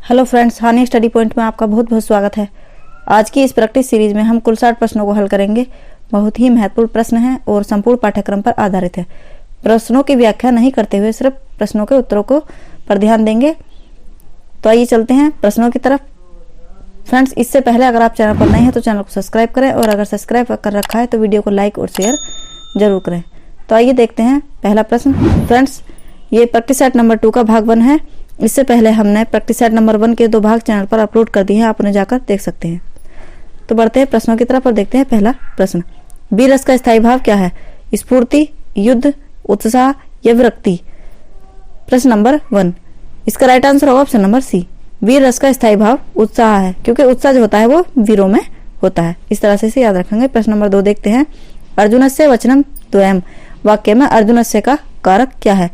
Hello friends, हानि study point में आपका बहुत बहुत स्वागत है। आज की इस प्रैक्टिस सीरीज में हम कुल 60 प्रश्नों को हल करेंगे। बहुत ही महत्वपूर्ण प्रश्न हैं और संपूर्ण पाठ्यक्रम पर आधारित है। प्रश्नों की व्याख्या नहीं करते हुए सिर्फ प्रश्नों के उत्तरों को पर ध्यान देंगे। तो आइए चलते हैं प्रश्नों की तरफ। फ्रेंड्स, इससे पहले अगर आप चैनल पर नए हैं तो चैनल को सब्सक्राइब करें और अगर सब्सक्राइब कर रखा है तो वीडियो को लाइक और शेयर जरूर करें। तो आइए देखते हैं पहला प्रश्न। फ्रेंड्स, ये प्रैक्टिस सेट नंबर 2 का भाग 1 है। इससे पहले हमने प्रैक्टिस सेट नंबर 1 के 2 भाग चैनल पर अपलोड कर दिए हैं, आप उन्हें जाकर देख सकते हैं। तो बढ़ते हैं प्रश्नों की तरफ और देखते हैं पहला प्रश्न। बी रस का स्थायी भाव क्या है? स्फूर्ति, युद्ध, उत्साह या विरक्ति। प्रश्न नंबर 1, इसका राइट आंसर होगा ऑप्शन नंबर सी। वीर रस का स्थायी भाव उत्साह है, क्योंकि उत्साह जो होता है वो वीरों में होता है। इस तरह से इसे याद रखेंगे। प्रश्न नंबर 2 देखते हैं। अर्जुनस्य वचनम द्वयम् वाक्य में अर्जुनस्य का कारक क्या है?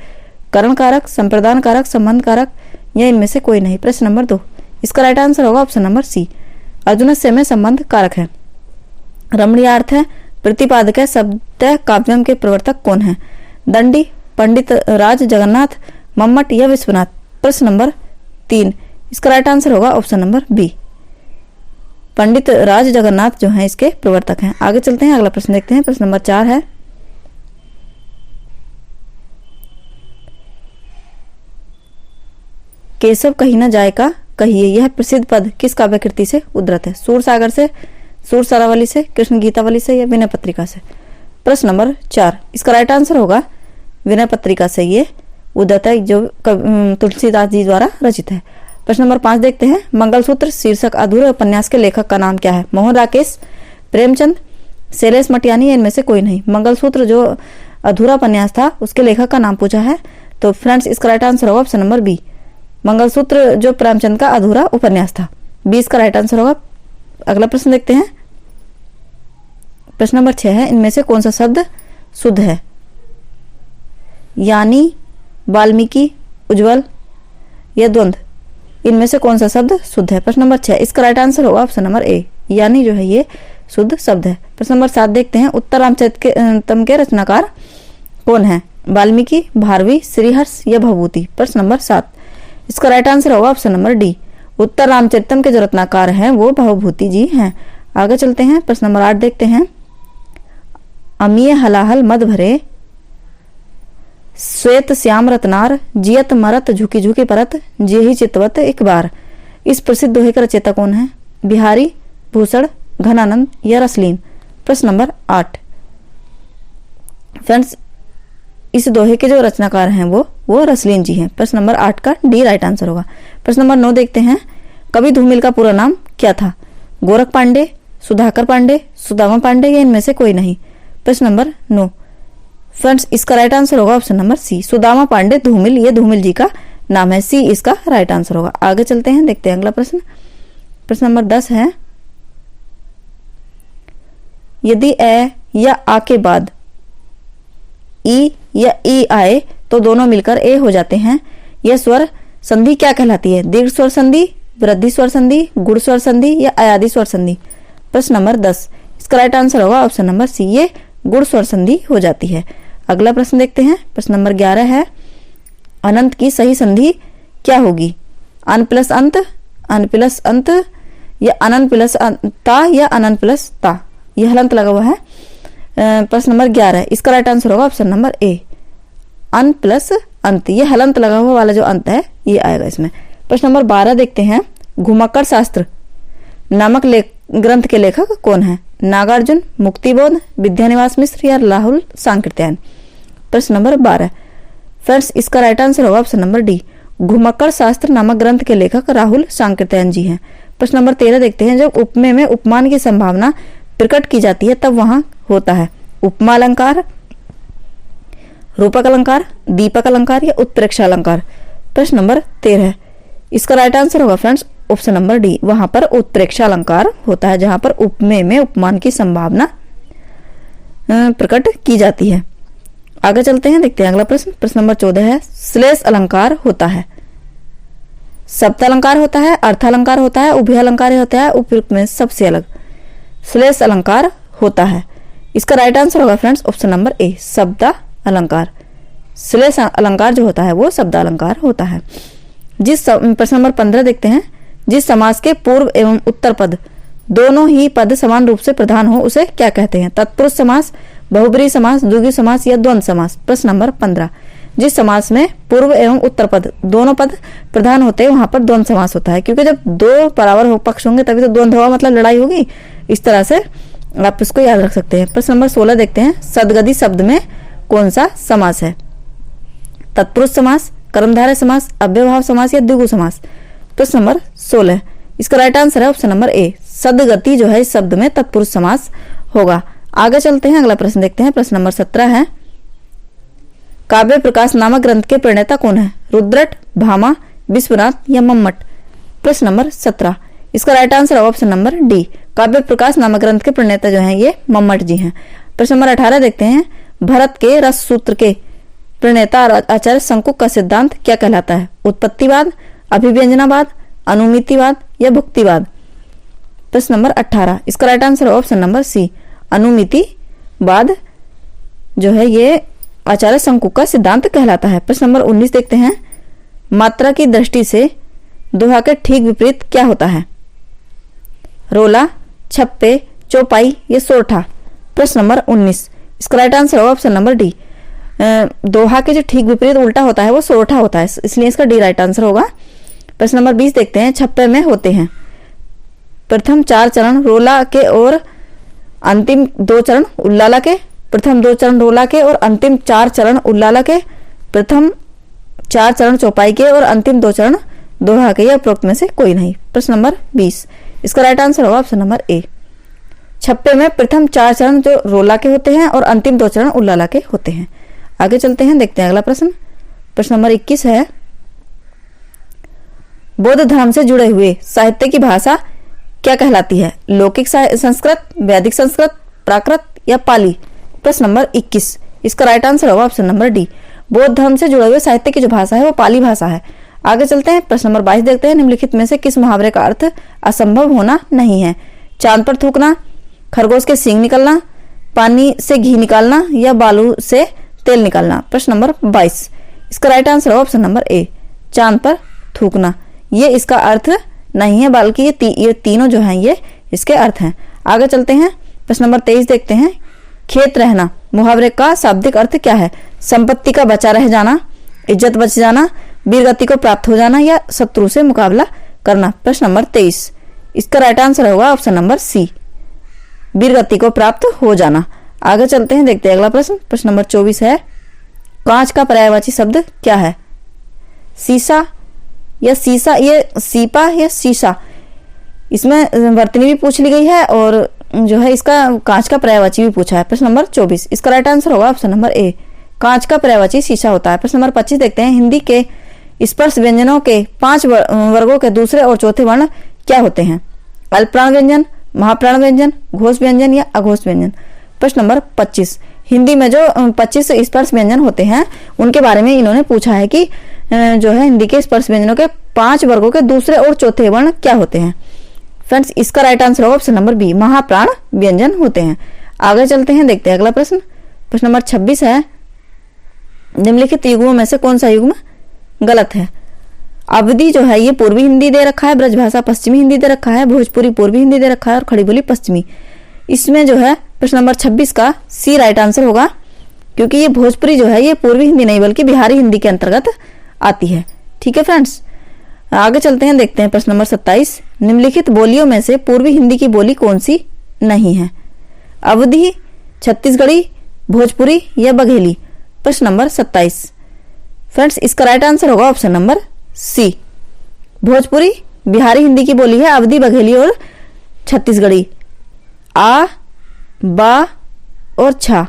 करण कारक, संप्रदान कारक, संबंध कारक या इनमें से कोई नहीं। प्रश्न नंबर 2, इसका राइट आंसर होगा ऑप्शन नंबर सी। अर्जुनस्य में संबंध कारक है। रमणीयार्थ है, प्रतिपादक है, शब्द काव्यम के प्रवर्तक कौन है? दंडी, पंडित राज जगन्नाथ, मम्मट या विश्वनाथ। प्रश्न नंबर 3, इसका राइट आंसर होगा ऑप्शन नंबर बी। पंडित राज जगन्नाथ जो हैं इसके प्रवर्तक हैं। आगे चलते हैं, अगला प्रश्न देखते हैं। प्रश्न नंबर 4 है। केशव कहीं न जाए का कहिए, यह प्रसिद्ध पद किस काव्य कृति से उद्धृत है? सूर सागर से, सूर सारावली से, कृष्ण गीतावली से या विनय पत्रिका से। प्रश्न नंबर 4, इसका राइट आंसर होगा विनय पत्रिका से ये उद्धृत है, जो तुलसीदास जी द्वारा रचित है। प्रश्न नंबर 5 देखते हैं। मंगलसूत्र शीर्षक अधूरे उपन्यास के लेखक का नाम क्या है? मोहन राकेश, प्रेमचंद, शैलेश मटियानी या इनमें से कोई नहीं। मंगलसूत्र जो अधूरा उपन्यास था उसके लेखक का नाम पूछा है। तो फ्रेंड्स, इसका राइट आंसर होगा ऑप्शन नंबर बी। मंगलसूत्र जो प्रेमचंद का अधूरा उपन्यास था, 20 का राइट आंसर होगा। अगला प्रश्न देखते हैं। प्रश्न नंबर 6 है। इनमें से कौन सा शब्द शुद्ध है? यानी, वाल्मीकि, उज्जवल या द्वंद्व। इनमें से कौन सा शब्द शुद्ध है? प्रश्न नंबर 6, इसका राइट आंसर होगा ऑप्शन नंबर ए। यानी जो है ये शुद्ध शब्द है। प्रश्न नंबर 7 देखते हैं। उत्तर रामचरितम के रचनाकार कौन है? वाल्मीकि, भारवी, श्रीहर्ष या भभूति। प्रश्न नंबर 7, इसका राइट आंसर होगा ऑप्शन नंबर डी। उत्तर रामचरितम के जो रत्नाकार हैं वो भवभूति जी हैं। आगे चलते हैं। प्रश्न नंबर 8 देखते हैं। अमीय हलाहल मद भरे, श्वेत श्याम रत्नार, जियत मरत झुकी झुकी परत, जेहि चितवत एक बार। इस प्रसिद्ध दोहे का रचयिता कौन है? बिहारी, भूषण, घनानंद या रसलीन। प्रश्न नंबर 8, फ्रेंड्स, इस दोहे के जो रचनाकार हैं वो रसलीन जी हैं। प्रश्न नंबर 8 का डी राइट आंसर होगा। प्रश्न नंबर 9 देखते हैं। कवि धूमिल का पूरा नाम क्या था? गोरख पांडे, सुधाकर पांडे, सुदामा पांडे या इनमें से कोई नहीं। प्रश्न नंबर 9, फ्रेंड्स, इसका राइट आंसर होगा option number C. Sudama Pandey Dhoomil, ये धूमिल जी का नाम है। सी इसका राइट आंसर होगा। आगे चलते हैं, देखते हैं अगला प्रश्न। प्रश्न नंबर 10 है। यदि ए या आ के बाद ई या ई आए तो दोनों मिलकर ए हो जाते हैं। यह स्वर संधि क्या कहलाती है? दीर्घ स्वर संधि, वृद्धि स्वर संधि, गुण स्वर संधि या अयादि स्वर संधि। प्रश्न नंबर 10, इसका राइट आंसर होगा ऑप्शन नंबर सी। ये गुण स्वर संधि हो जाती है। अगला प्रश्न देखते हैं। प्रश्न नंबर 11 है। अनंत की सही संधि क्या होगी? अन प्लस अंत, अन प्लस अंत या अनंत प्लस ता या अनंत प्लस ता। यह हलंत लगा हुआ है। प्रश्न नंबर 11, इसका राइट आंसर होगा ऑप्शन नंबर ए, अन प्लस अंत। ये हलंत लगा हुआ वाला जो अंत है ये आएगा इसमें। प्रश्न नंबर 12 देखते हैं। घुमक्कड़ शास्त्र नामक ग्रंथ के लेखक कौन है? नागार्जुन, मुक्तिबोध, विद्यानिवास मिश्र या राहुल सांकृत्यायन। प्रश्न नंबर 12, फ्रेंड्स, इसका राइट आंसर होगा ऑप्शन नंबर डी। घुमक्कड़ शास्त्र नामक ग्रंथ के लेखक राहुल सांकृत्यायन जी हैं। प्रश्न नंबर 13 देखते हैं। जब उपमेय में उपमान की संभावना प्रकट की जाती है तब वहां होता है उपमा अलंकार, रूपक अलंकार, दीपक अलंकार या उत्प्रेक्षा अलंकार। प्रश्न नंबर 13, इसका राइट आंसर होगा फ्रेंड्स ऑप्शन नंबर डी। वहां पर उत्प्रेक्षा अलंकार होता है जहां पर उपमेय में उपमान की संभावना प्रकट की जाती है। आगे चलते हैं, देखते हैं अगला प्रश्न। प्रश्न नंबर 14 है। श्लेष अलंकार होता है, शब्द अलंकार होता है, अर्थ अलंकार होता है, उभय अलंकार होता है, उपयुक्त में सबसे अलग। श्लेष अलंकार होता है। इसका राइट आंसर होगा फ्रेंड्स ऑप्शन नंबर ए, शब्द अलंकार। श्लेष अलंकार जो होता है वो शब्द अलंकार होता है। प्रश्न नंबर 15 देखते हैं, जिस समास के पूर्व एवं उत्तर पद दोनों ही पद समान रूप से प्रधान हो उसे क्या कहते हैं? तत्पुरुष समास, बहुब्रीहि समास, द्विगु समास या द्वंद्व समास। प्रश्न नंबर 15, जिस समास में पूर्व एवं उत्तर पद दोनों पद प्रधान होते हैं वहां पर द्वंद्व समास होता है, क्योंकि जब दो बराबर पक्ष होंगे तभी तो द्वंद्व होगा, मतलब लड़ाई होगी। इस तरह से आप इसको याद रख सकते हैं। प्रश्न नंबर 16 देखते हैं, सदगति शब्द में कौन सा समास है? तत्पुरुष समास, कर्मधारय समास, अव्ययभाव समास या द्विगु समास। प्रश्न नंबर 16, इसका राइट आंसर है ऑप्शन नंबर ए, सदगति जो है इस शब्द में तत्पुरुष समास होगा। आगे चलते हैं, अगला प्रश्न देखते हैं। प्रश्न नंबर 17 है, काव्य प्रकाश नामक ग्रंथ के प्रणेता कौन है? रुद्रट, भामा, विश्वनाथ या मम्मट। प्रश्न नंबर 17, इसका राइट आंसर है ऑप्शन नंबर डी, काव्य प्रकाश नामक ग्रंथ के प्रणेता जो हैं ये मम्मट जी हैं। प्रश्न नंबर 18 देखते हैं, भरत के रस सूत्र के प्रणेता आचार्य शंकुक का सिद्धांत क्या कहलाता है? उत्पत्तिवाद, अभिव्यंजनावाद, अनुमितिवाद या भुक्तिवाद। प्रश्न नंबर 18, इसका राइट आंसर है ऑप्शन नंबर सी, अनुमितिवाद जो है ये आचार्य शंकुक का सिद्धांत कहलाता है। प्रश्न नंबर 19 देखते हैं, मात्रा की दृष्टि से दोहा के ठीक विपरीत क्या होता है? रोला, छप्पे, चौपाई या सोरठा। प्रश्न नंबर 19, इसका राइट आंसर है ऑप्शन नंबर डी, दोहा के जो ठीक विपरीत उल्टा होता है वो सोरठा होता है, इसलिए इसका डी राइट आंसर होगा। प्रश्न नंबर 20 देखते हैं, छप्पे में होते हैं प्रथम 4 चरण रोला के और अंतिम 2 चरण उल्लाला के, प्रथम 2 चरण रोला के और अंतिम 4 चरण उल्लाला के, प्रथम 4 चरण चौपाई के और अंतिम 2 चरण दोहा के, या उपरोक्त में से कोई नहीं। प्रश्न नंबर 20, इसका राइट आंसर होगा ऑप्शन नंबर ए, छप्पे में प्रथम 4 चरण जो रोला के होते हैं और अंतिम 2 चरण उल्लाला के होते हैं। आगे चलते हैं, देखते हैं अगला प्रश्न। प्रश्न नंबर 21 है, बौद्ध धर्म से जुड़े हुए साहित्य की भाषा क्या कहलाती है? लौकिक संस्कृत, वैदिक संस्कृत, प्राकृत या पाली। प्रश्न नंबर 21, इसका राइट आंसर होगा ऑप्शन नंबर डी, बौद्ध धर्म से जुड़े हुए साहित्य की जो भाषा है वो पाली भाषा है। आगे चलते हैं, प्रश्न नंबर 22 देखते हैं, निम्नलिखित में से किस मुहावरे का अर्थ असंभव होना नहीं है? चांद पर थूकना, खरगोश के सींग निकलना, पानी से घी निकालना या बालू से तेल निकालना। प्रश्न नंबर 22, इसका राइट आंसर है ऑप्शन नंबर ए, चांद पर थूकना। ये इसका अर्थ नहीं है, बल्कि ये तीनों जो हैं ये इसके अर्थ हैं। आगे चलते हैं, प्रश्न नंबर 23 देखते हैं, खेत रहना मुहावरे का शाब्दिक अर्थ क्या है? संपत्ति का बचा रह जाना, इज्जत बच जाना, वीरगति को प्राप्त हो जाना या शत्रु से मुकाबला करना। प्रश्न नंबर 23, इसका राइट आंसर होगा ऑप्शन नंबर सी, वीरगति को प्राप्त हो जाना। आगे चलते हैं, देखते हैं अगला प्रश्न। प्रश्न नंबर 24 है, कांच का पर्यायवाची शब्द क्या है? शीशा या सीसा, ये सीपा या शीशा। इसमें वर्तनी भी पूछ ली गई है और जो है इसका कांच का पर्यायवाची भी पूछा है। प्रश्न नंबर 24, इसका राइट आंसर होगा ऑप्शन नंबर ए, कांच का पर्यायवाची शीशा होता है। प्रश्न नंबर 25 देखते हैं, हिंदी के स्पर्श व्यंजनों के 5 वर्गों के दूसरे और चौथे वर्ण क्या होते हैं? अल्पप्राण व्यंजन, महाप्राण व्यंजन, घोष व्यंजन या अघोष व्यंजन। प्रश्न नंबर 25, हिंदी में जो 25 स्पर्श व्यंजन होते हैं उनके बारे में इन्होंने पूछा है कि जो है हिंदी के स्पर्श व्यंजनों के 5 वर्गों के दूसरे और चौथे वर्ण क्या होते हैं? फ्रेंड्स, इसका राइट आंसर होगा ऑप्शन नंबर बी, महाप्राण व्यंजन होते हैं। आगे चलते हैं, देखते हैं अगला प्रश्न। प्रश्न नंबर 26 है, निम्नलिखित युग्मों में से कौन सा युग्म गलत है? अवधि जो है ये पूर्वी हिंदी दे रखा है, ब्रजभाषा पश्चिमी हिंदी दे रखा है, भोजपुरी पूर्वी हिंदी दे रखा है और खड़ी बोली पश्चिमी। इसमें जो है प्रश्न नंबर 26 का सी राइट आंसर होगा, क्योंकि ये भोजपुरी जो है ये पूर्वी हिंदी नहीं बल्कि बिहारी हिंदी के अंतर्गत आती है। ठीक है फ्रेंड्स, आगे चलते हैं, देखते हैं प्रश्न नंबर 27, निम्नलिखित बोलियों में से पूर्वी हिंदी की बोली कौन सी नहीं है? अवधी, छत्तीसगढ़ी, भोजपुरी या बघेली। प्रश्न नंबर 27, फ्रेंड्स इसका राइट आंसर होगा option number C, Bhojpuri Bihari Hindi की बोली है, अवधी, बघेली और छत्तीसगढ़ी। आ, बा और छा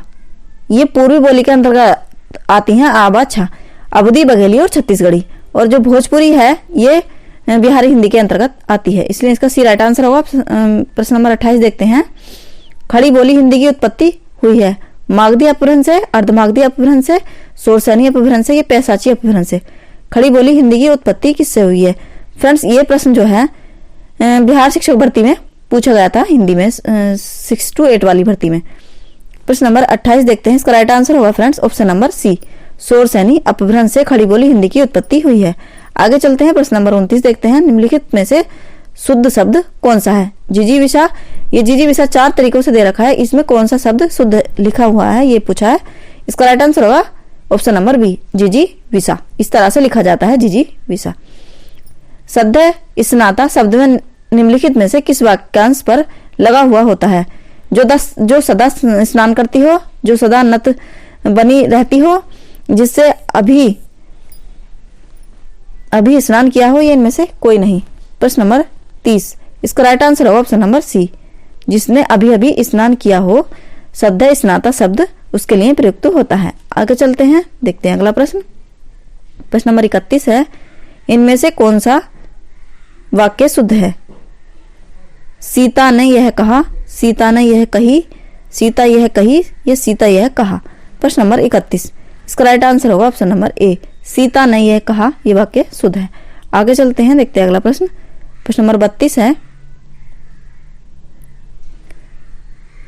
ये पूर्वी बोली के अंतर्गत आती हैं, आ, बा, छा, अवधी, बघेली और छत्तीसगढ़ी। और जो भोजपुरी है ये बिहारी हिंदी के अंतर्गत आती है, इसलिए इसका सी राइट आंसर होगा। प्रश्न नंबर 28 देखते हैं, खड़ी बोली हिंदी की उत्पत्ति हुई है मागधी अपभ्रंश से, अर्धमागधी अपभ्रंश से, सोरसैनी अपभ्रंश से या पैसाची अपभ्रंश से। खड़ी बोली हिंदी की उत्पत्ति किससे हुई है? फ्रेंड्स ये प्रश्न जो है बिहार शिक्षक भर्ती में पूछा गया था, हिंदी में 6 to 8 वाली भर्ती में। प्रश्न नंबर 28 देखते हैं, इसका राइट आंसर होगा फ्रेंड्स ऑप्शन नंबर सी, सोरसैनी अपभ्रंश से खड़ी बोली हिंदी की उत्पत्ति हुई है। आगे चलते हैं, प्रश्न नंबर 29 देखते हैं। निम्नलिखित में से शुद्ध शब्द कौन सा है? जिजीविषा। ये जिजीविषा 4 तरीकों से दे रखा है, इसमें कौन सा शब्द शुद्ध लिखा हुआ है ये पूछा है। इसका राइट आंसर होगा ऑप्शन नंबर बी, जिजीविषा। इस तरह से लिखा जाता है जिजीविषा। सद्य स्नाता शब्द में निम्नलिखित में से किस वाक्यांश पर लगा हुआ होता है? जो सदा स्नान करती हो, जो सदा नत बनी रहती हो, जिससे अभी स्नान किया हो, ये इनमें से कोई नहीं। प्रश्न नंबर 30, इसका राइट आंसर होगा ऑप्शन नंबर सी, जिसने अभी अभी स्नान किया हो। सद्य स्नाता शब्द उसके लिए प्रयुक्त होता है। आगे चलते हैं, देखते हैं अगला प्रश्न। प्रश्न नंबर 31 है, इनमें से कौन सा वाक्य शुद्ध है? सीता ने यह कहा, सीता ने यह कही, सीता यह कही, या सीता यह कहा। प्रश्न नंबर 31, इसका राइट आंसर होगा ऑप्शन नंबर ए, सीता ने यह कहा। यह वाक्य शुद्ध है। आगे चलते हैं, देखते हैं अगला प्रश्न। प्रश्न नंबर 32 है,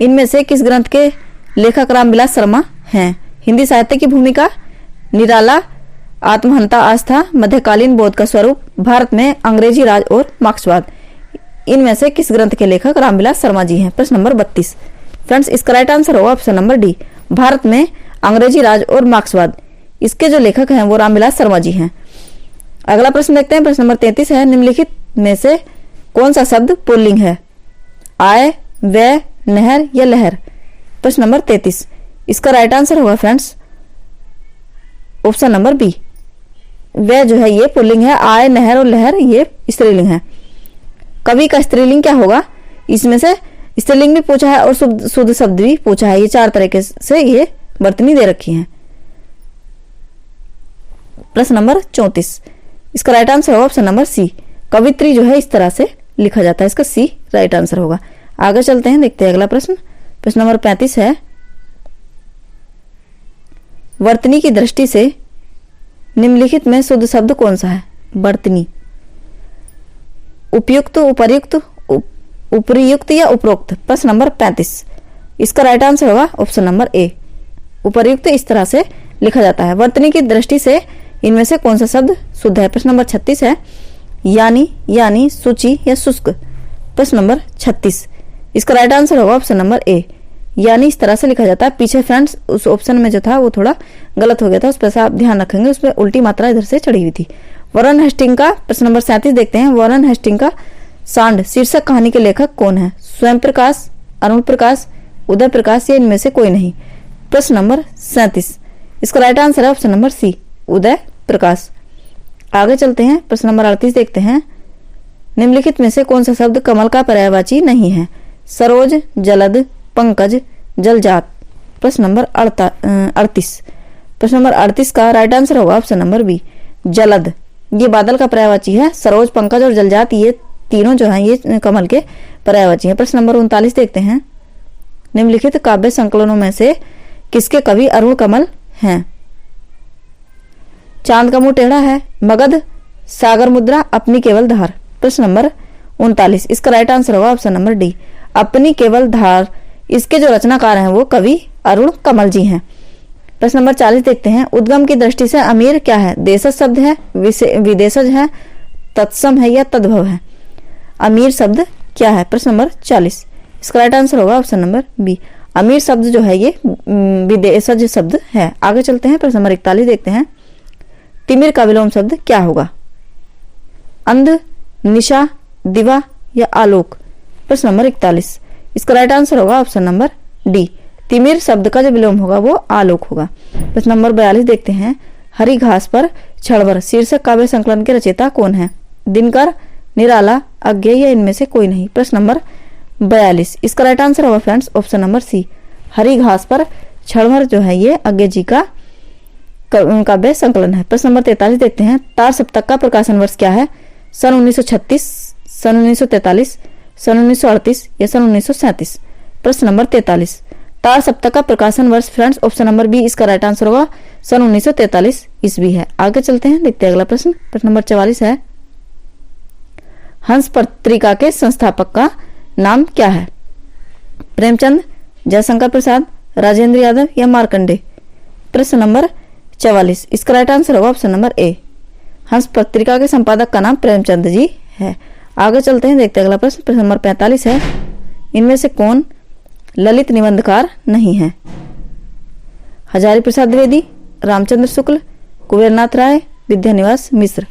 इनमें से किस ग्रंथ के लेखक रामविलास शर्मा हैं? हिंदी साहित्य की भूमिका, निराला, आत्महंता आस्था, मध्यकालीन बोध का स्वरूप, भारत में अंग्रेजी राज और मार्क्सवाद। इनमें से किस ग्रंथ के लेखक रामविलास शर्मा जी हैं? प्रश्न नंबर 32। फ्रेंड्स, इसका राइट आंसर होगा ऑप्शन नंबर डी, भारत में अंग्रेजी राज और मार्क्सवाद। इसके जो लेखक हैं वो रामविलास शर्मा जी हैं। अगला प्रश्न देखते हैं। प्रश्न नंबर 33 है, निम्नलिखित में से कौन सा शब्द पुल्लिंग है? आय, व्यय, नहर या लहर। प्रश्न नंबर 33, इसका राइट आंसर होगा फ्रेंड्स ऑप्शन नंबर बी, व्यय जो है ये पुल्लिंग है, आय, नहर और लहर ये स्त्रीलिंग है। कवि का स्त्रीलिंग क्या होगा? इसमें से स्त्रीलिंग भी पूछा है और शुद्ध शब्द भी पूछा है। ये 4 तरीके से ये वर्तनी दे रखी है। प्रश्न नंबर 34, इसका राइट आंसर होगा ऑप्शन नंबर सी, कवित्री जो है इस तरह से लिखा जाता है। इसका सी राइट आंसर होगा। आगे चलते हैं, देखते हैं अगला प्रश्न। प्रश्न नंबर 35 है, वर्तनी की दृष्टि से निम्नलिखित में शुद्ध शब्द कौन सा है? वर्तनी। उपयुक्त, उपर्युक्त, उपरियुक्त या उपरोक्त। प्रश्न नंबर 35, इसका राइट आंसर होगा ऑप्शन नंबर ए, उपर्युक्त। इस तरह से लिखा जाता है। वर्तनी की दृष्टि से इनमें से कौन सा शब्द शुद्ध है? प्रश्न नंबर 36 है, यानी, यानी, सूची या शुष्क। प्रश्न नंबर 36, इसका राइट आंसर होगा ऑप्शन नंबर ए, यानी। इस तरह से लिखा जाता है। पीछे फ्रेंड्स उस ऑप्शन में जो था वो थोड़ा गलत हो गया था, उस पर आप ध्यान रखेंगे, उसमें उल्टी मात्रा इधर से चढ़ी हुई थी। वॉरेन हेस्टिंग का, प्रश्न नंबर 37 देखते हैं। वॉरेन हेस्टिंग का सांड शीर्षक कहानी के लेखक कौन है? स्वयं प्रकाश, अरुण प्रकाश, उदय प्रकाश या इनमें से कोई नहीं। प्रश्न नंबर 37, इसका राइट आंसर है ऑप्शन नंबर सी, उदय प्रकाश। आगे चलते हैं, प्रश्न नंबर 38 देखते हैं। निम्नलिखित में से कौन सा शब्द कमल का पर्यायवाची नहीं है? सरोज, जलद, पंकज, जलजात। प्रश्न नंबर 38, प्रश्न नंबर 38 का राइट आंसर होगा ऑप्शन नंबर बी, जलद। ये बादल का पर्यायवाची है। सरोज, पंकज और जलजात ये तीनों जो हैं ये कमल के पर्यायवाची हैं। प्रश्न नंबर 39 देखते हैं। निम्नलिखित काव्य संकलनों में से किसके कवि अरुण कमल हैं? चांद का मुंह टेढ़ा है, मगध, सागर मुद्रा, अपनी केवल धार। प्रश्न नंबर 39, इसका राइट आंसर होगा ऑप्शन नंबर डी, अपनी केवल धार। इसके जो रचनाकार हैं वो कवि अरुण कमल जी हैं। प्रश्न नंबर 40 देखते हैं। उद्गम की दृष्टि से अमीर क्या है? देशज शब्द है, विदेशज है, तत्सम है या तद्भव है। अमीर शब्द क्या है? प्रश्न नंबर 40, इसका राइट आंसर होगा ऑप्शन नंबर बी, अमीर शब्द जो है ये विदेशज शब्द है। आगे चलते हैं, प्रश्न नंबर 41 देखते हैं। तिमिर का विलोम शब्द क्या होगा? अंध, निशा, दिवा या आलोक। प्रश्न नंबर 41, इसका राइट आंसर होगा ऑप्शन नंबर डी, तिमिर शब्द का जो विलोम होगा वो आलोक होगा। प्रश्न नंबर 42 देखते हैं। हरी घास पर क्षणभर शीर्षक काव्य संकलन के रचयिता कौन है? दिनकर, निराला, अज्ञेय या इनमें से कोई नहीं। प्रश्न नंबर 42, इसका राइट आंसर होगा फ्रेंड्स ऑप्शन नंबर सी, हरी घास पर क्षणभर जो है ये अज्ञेय जी का काव्य संकलन है। प्रश्न नंबर 43 देखते हैं। तार सप्तक का प्रकाशन वर्ष क्या है? सन 1936, सन 1943, सन 1938 या सन 1937। प्रश्न नंबर 43, तार सप्तक का प्रकाशन वर्ष फ्रेंड्स ऑप्शन नंबर बी, इसका राइट आंसर होगा सन 1943 ईस्वी है। आगे चलते हैं, देखते हैं अगला प्रश्न। प्रश्न नंबर 44 है। हंस पत्रिका के संस्थापक का नाम क्या है? प्रेमचंद, जयशंकर प्रसाद, राजेंद्र यादव या मार्कंडे। प्रश्न नंबर 44, इसका राइट आंसर होगा ऑप्शन नंबर ए, हंस पत्रिका के संपादक का नाम प्रेमचंद जी है। आगे चलते हैं, देखते हैं अगला प्रश्न। प्रश्न नंबर 45 है, इनमें से कौन ललित निबंधकार नहीं है? हजारी प्रसाद द्विवेदी, रामचंद्र शुक्ल, कुबेरनाथ राय, विद्यानिवास मिश्र।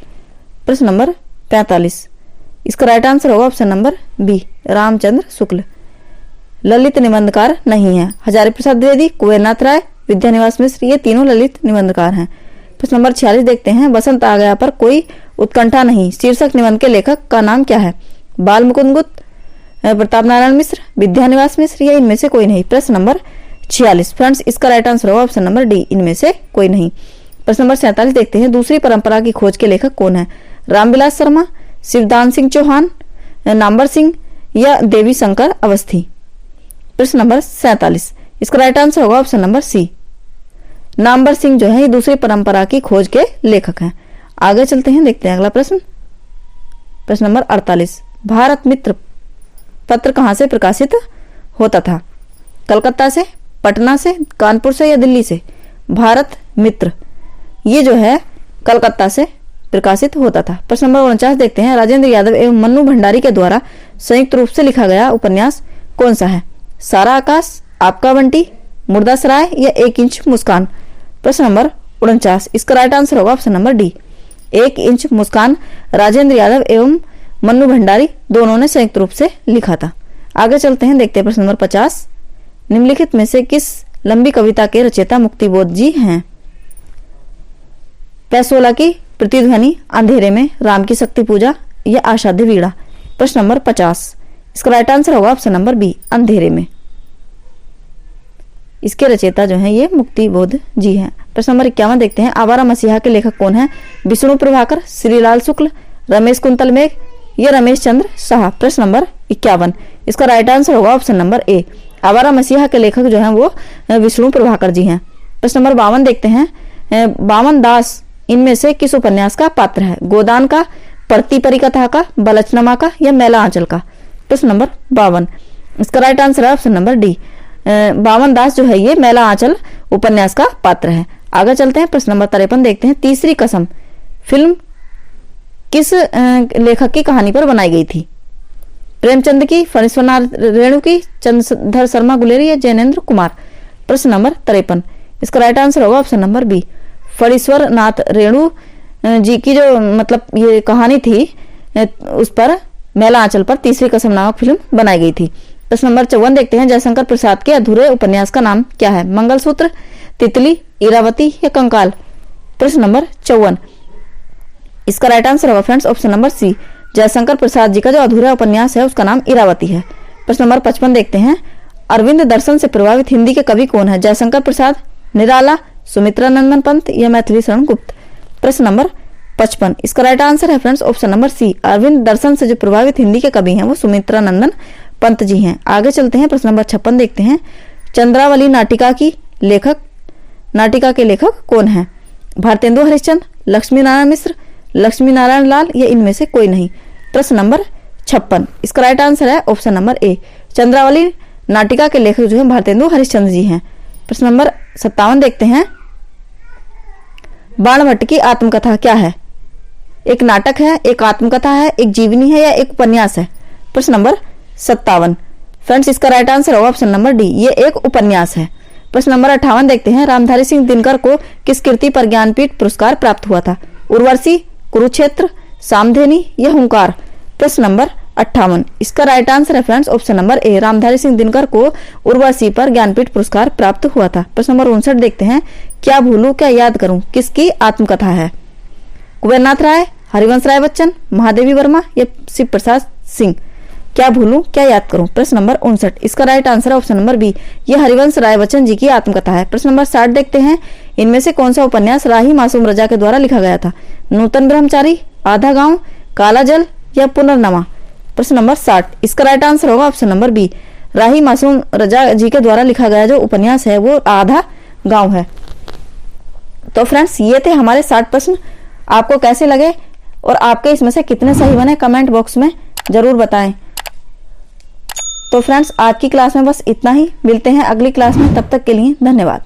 प्रश्न नंबर 45, इसका राइट आंसर होगा option number B, Ramchandra Shukla. Lalit निबंधकार नहीं है हजारी प्रसाद द्विवेदी, कुबेरनाथ राय, विद्यानिवास मिश्र, ये तीनों ललित निबंधकार हैं। प्रश्न नंबर 46 देखते हैं, बसंत आ गया पर कोई उत्कंठा नहीं शीर्षक निबंध के लेखक का नाम क्या है? बाल मुकुंद गुप्त, प्रताप नारायण मिश्र, विद्यानिवास मिश्र, या इनमें से कोई नहीं। प्रश्न नंबर 46 फ्रेंड्स, इसका राइट आंसर होगा ऑप्शन नंबर डी, इनमें से कोई नहीं। प्रश्न नंबर 47 देखते हैं, दूसरी परंपरा की खोज के लेखक कौन है? रामविलास शर्मा, शिवदान सिंह चौहान, नाम्बर सिंह, या देवी शंकर अवस्थी। प्रश्न नंबर 47, इसका राइट आंसर होगा option number C, Namvar Singh जो है ये दूसरी परंपरा की खोज के लेखक हैं। आगे चलते हैं, देखते हैं अगला प्रश्न। प्रश्न नंबर 48, भारत मित्र पत्र कहां से प्रकाशित होता था? कलकत्ता से, पटना से, कानपुर से, या दिल्ली से? भारत मित्र ये जो है कलकत्ता से प्रकाशित होता था। प्रश्न नंबर 49 देखते हैं, राजेंद्र यादव एवं मन्नू भंडारी के द्वारा संयुक्त रूप से लिखा गया उपन्यास कौन सा है? सारा आकाश, आपका बंटी, मुर्दा सराय, या 1 इंच मुस्कान। प्रश्न नंबर 49, इसका राइट आंसर होगा ऑप्शन नंबर डी, 1 इंच मुस्कान राजेंद्र यादव एवं मन्नू भंडारी दोनों ने संयुक्त रूप से लिखा था। आगे चलते हैं, देखते हैं प्रश्न नंबर 50, निम्नलिखित में से किस लंबी कविता के रचयिता मुक्तिबोध जी हैं? पैसोला की प्रतिध्वनि, अंधेरे में, राम की शक्ति पूजा, या आषाढ़ी वीणा। प्रश्न नंबर 50, इसका राइट आंसर होगा ऑप्शन नंबर बी, अंधेरे में। इसके रचयिता जो हैं ये मुक्तिबोध जी हैं। प्रश्न नंबर 51 देखते हैं, आवारा मसीहा के लेखक कौन है? विष्णु प्रभाकर, श्रीलाल शुक्ल, रमेश कुंतल मेघ, या रमेश चंद्र शाह। प्रश्न नंबर 51, इसका राइट आंसर होगा ऑप्शन नंबर ए, आवारा मसीहा के लेखक जो हैं वो विष्णु प्रभाकर जी हैं। प्रश्न नंबर 52 देखते हैं, बावन दास इनमें से किस उपन्यास का पात्र है? गोदान का, पढ़ती परिकथा का, बलचनमा का, या मैला आंचल का? प्रश्न नंबर 52, इसका राइट आंसर है ऑप्शन नंबर डी, बावन दास जो है ये मैला आंचल उपन्यास का पात्र है। आगे चलते हैं, प्रश्न नंबर 53 देखते हैं, तीसरी कसम फिल्म किस लेखक की कहानी पर बनाई गई थी? प्रेमचंद की, फणीश्वरनाथ रेणु की, चंद्रधर शर्मा गुलेरी, या जैनेन्द्र कुमार। प्रश्न नंबर 53, इसका राइट आंसर होगा option number B, Phanishwar Nath Renu जी की जो मतलब ये कहानी थी उस पर मैला आंचल पर तीसरी कसम नामक फिल्म बनाई गई थी। प्रश्न नंबर 54 देखते हैं, जयशंकर प्रसाद के अधूरे उपन्यास का नाम क्या है? मंगलसूत्र, तितली, इरावती, या कंकाल। प्रश्न नंबर 54, इसका राइट आंसर होगा friends option number C, Jaishankar Prasad ji का जो अधूरा उपन्यास है उसका नाम इरावती है। प्रश्न नंबर 55 देखते हैं, अरविंद दर्शन से प्रभावित हिंदी के कवि कौन है? जयशंकर प्रसाद, निराला, सुमित्रा नंदन पंत, या मैथिली शरण गुप्त। प्रश्न नंबर 55, इसका राइट आंसर है friends option number C, Arvind दर्शन से जो प्रभावित हिंदी के कवि हैं वो सुमित्रा नंदन पंत जी हैं। आगे चलते हैं, प्रश्न नंबर 56 देखते हैं, चंद्रावली नाटिका के लेखक कौन है? भारतेंदु हरिश्चंद्र, लक्ष्मी नारायण मिश्र, लक्ष्मी नारायण लाल, या इनमें से कोई नहीं। प्रश्न नंबर 56, इसका राइट आंसर है ऑप्शन नंबर ए, चंद्रावली नाटिका के लेखक जो है भारतेंदु हरिश्चंद्र जी हैं। प्रश्न नंबर 57 देखते हैं, बाणभट्ट की आत्मकथा क्या है? एक नाटक है, एक आत्मकथा है, एक जीवनी है, या एक उपन्यास है? प्रश्न नंबर 57 फ्रेंड्स, इसका राइट आंसर होगा ऑप्शन नंबर डी, ये एक उपन्यास है। प्रश्न नंबर 58 देखते हैं, रामधारी सिंह दिनकर को किस कृति पर ज्ञानपीठ पुरस्कार प्राप्त हुआ था? उर्वशी, कुरुक्षेत्र, सामधेनी, या हुंकार। प्रश्न नंबर 58, इसका राइट आंसर है फ्रेंड्स ऑप्शन नंबर ए, रामधारी सिंह दिनकर को उर्वशी पर ज्ञानपीठ पुरस्कार प्राप्त हुआ था। प्रश्न नंबर 59 देखते हैं, क्या भूलूं क्या याद करूं किसकी आत्मकथा है? कुबेरनाथ राय, हरिवंश राय बच्चन, महादेवी वर्मा, या शिव प्रसाद सिंह। क्या भूलूं क्या याद करूं। प्रश्न नंबर 59, इसका राइट आंसर है ऑप्शन नंबर बी, ये हरिवंश राय बच्चन जी की आत्मकथा है। प्रश्न नंबर 60 देखते हैं, इनमें से कौन सा उपन्यास राही मासूम रजा के द्वारा लिखा गया था? नूतन ब्रह्मचारी, आधा गांव, काला जल, या पुनर्नवा। प्रश्न नंबर 60, इसका राइट आंसर होगा option number B, Rahi Masoom रजा जी के द्वारा लिखा गया जो उपन्यास है वो आधा गांव है। तो फ्रेंड्स, ये थे हमारे 60 प्रश्न। आपको कैसे लगे और आपके इसमें से कितने सही बने कमेंट बॉक्स में जरूर बताएं। तो फ्रेंड्स, आज की क्लास में बस इतना ही, मिलते हैं अगली क्लास में, तब तक के लिए धन्यवाद।